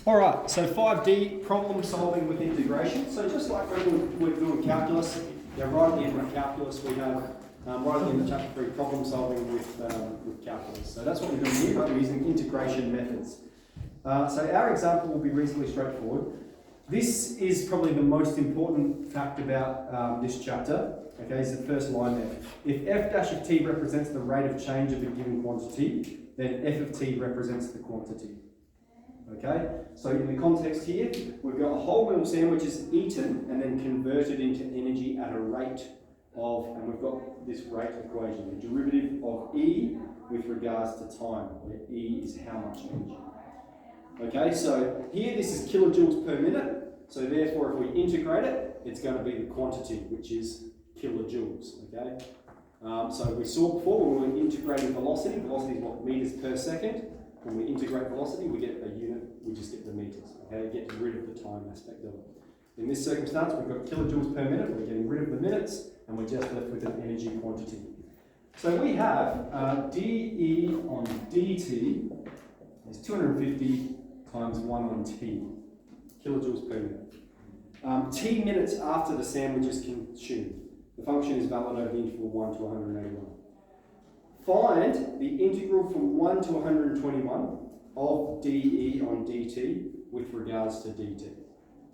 All right, so 5D, problem solving with integration. So just like when we're doing calculus, right at the end of calculus we have, right at the end of chapter 3, problem solving with calculus. So that's what we're doing here, but we're using integration methods. So our example will be reasonably straightforward. This is probably the most important fact about this chapter. Okay, is the first line there. If f dash of t represents the rate of change of a given quantity, then f of t represents the quantity. Okay, so in the context here, we've got a whole meal sandwiches eaten and then converted into energy at a rate of, and we've got this rate equation, the derivative of E with regards to time, where E is how much energy. Okay, so here this is kilojoules per minute, so therefore if we integrate it, it's going to be the quantity, which is kilojoules, okay? So we saw before when we were integrating velocity, velocity is what, meters per second. When we integrate velocity, we get a unit, we just get the meters, okay? Get rid of the time aspect of it. In this circumstance, we've got kilojoules per minute, we're getting rid of the minutes, and we're just left with an energy quantity. So we have dE on dt is 250 times 1 on t, kilojoules per minute. T minutes after the sandwich is consumed. The function is valid over the interval 1 to 181. Find the integral from 1 to 121 of dE on dt with regards to dt.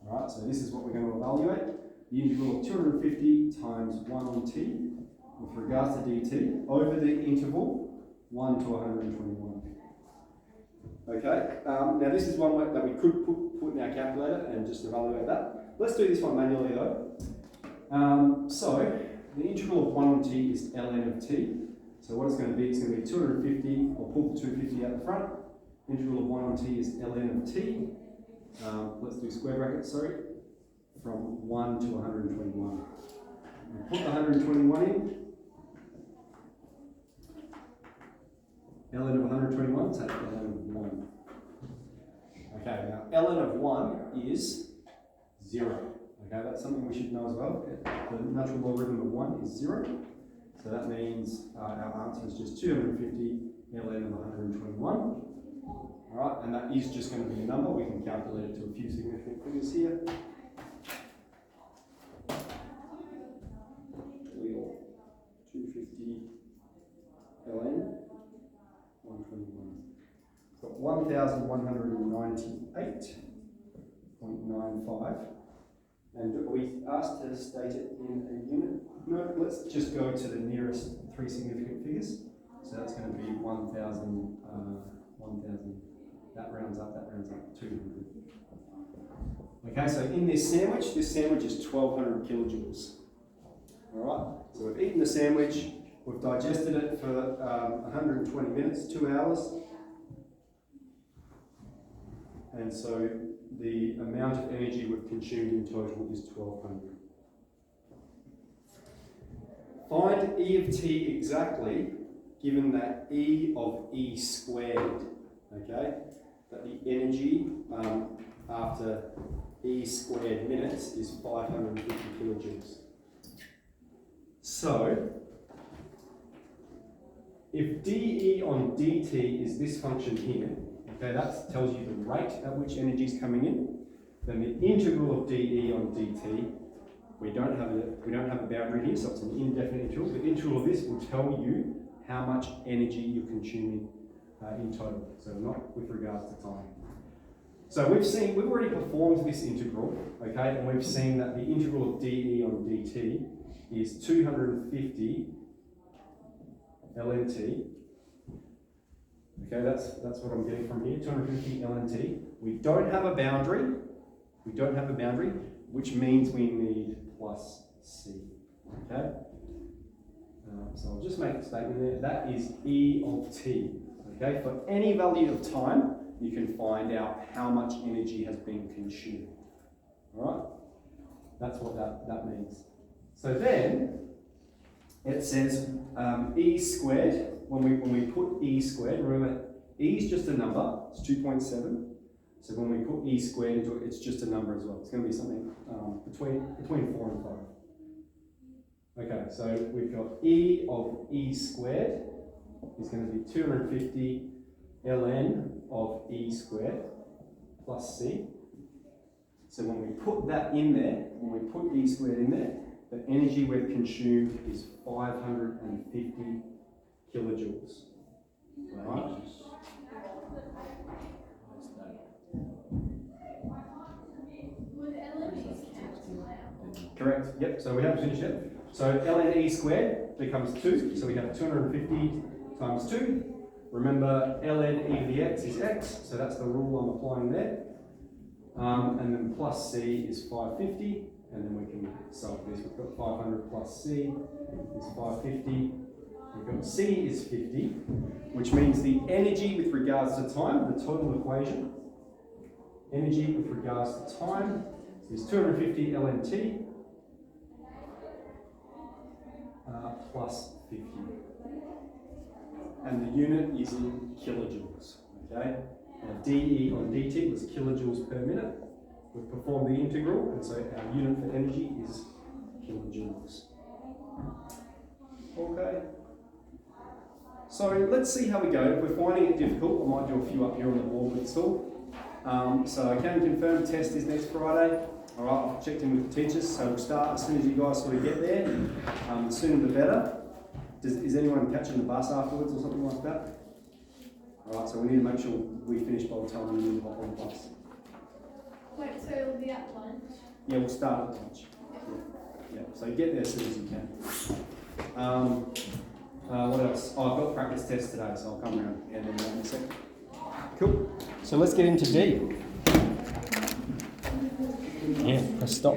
All right, so this is what we're going to evaluate. The integral of 250 times 1 on t with regards to dt over the interval 1 to 121. Okay, now this is one way that we could put in our calculator and just evaluate that. Let's do this one manually though. So the integral of 1 on t is ln of t. So what it's going to be, it's going to be 250, I'll pull the 250 out the front. Integral of 1 on t is ln of t. Let's do square brackets, sorry. From 1 to 121. I'll put the 121 in. ln of 121, take ln of 1. Okay, now ln of 1 is 0. Okay, that's something we should know as well. The natural logarithm of 1 is 0. So that means our answer is just 250 ln of 121. All right, and that is just going to be a number. We can calculate it to a few significant figures here. 250 ln 121. Got 1,198.95. And are we asked to state it in a unit? No, let's just go to the nearest three significant figures. So that's going to be 1,000, 1,000. That rounds up 200. Okay, so in this sandwich is 1,200 kilojoules. All right, so we've eaten the sandwich, we've digested it for 120 minutes, 2 hours. And so the amount of energy we've consumed in total is 1,200. Find E of t exactly, given that E of E squared, okay? That the energy after E squared minutes is 550 kilojoules. So, if dE on dt is this function here, okay, that tells you the rate at which energy is coming in. Then the integral of dE on dt, we don't have a boundary here, so it's an indefinite integral. The integral of this will tell you how much energy you're consuming in total, so not with regards to time. So we've already performed this integral, okay, and we've seen that the integral of dE on dt is 250 ln t. Okay, that's what I'm getting from here, 250 ln t. We don't have a boundary, which means we need plus c, okay? So I'll just make a statement there, that is E of t, okay? For any value of time, you can find out how much energy has been consumed, all right? That's what that means. So then, it says E squared, when we put E squared, remember E is just a number, it's 2.7. So when we put E squared into it, it's just a number as well. It's going to be something between 4 and 5. Okay, so we've got E of E squared is going to be 250 ln of E squared plus plus C. So when we put that in there, when we put E squared in there, the energy we've consumed is 550 kilojoules. Right? Correct. Yep. So we haven't finished yet. So ln E squared becomes 2. So we have 250 times 2. Remember, ln e to the x is x, so that's the rule I'm applying there. And then plus c is 550, and then we can solve this. We've got 500 plus c is 550. We've got c is 50, which means the energy with regards to time, the total equation, energy with regards to time is 250 ln t plus 50. And the unit is in kilojoules, okay? Now dE on dt was kilojoules per minute. We've performed the integral, and so our unit for energy is kilojoules. Okay. So let's see how we go. If we're finding it difficult, I might do a few up here on the board with Saul. So I can confirm the test is next Friday. All right, I've checked in with the teachers, so we'll start as soon as you guys sort of get there. The sooner the better. Is anyone catching the bus afterwards or something like that? All right, so we need to make sure we finish by the time we need to hop on the bus. Wait, so it'll be at lunch? Yeah, we'll start at lunch. Yeah, so get there as soon as you can. What else? Oh, I've got practice tests today, so I'll come around and then in a second. Cool. So let's get into D. Yeah, press stop.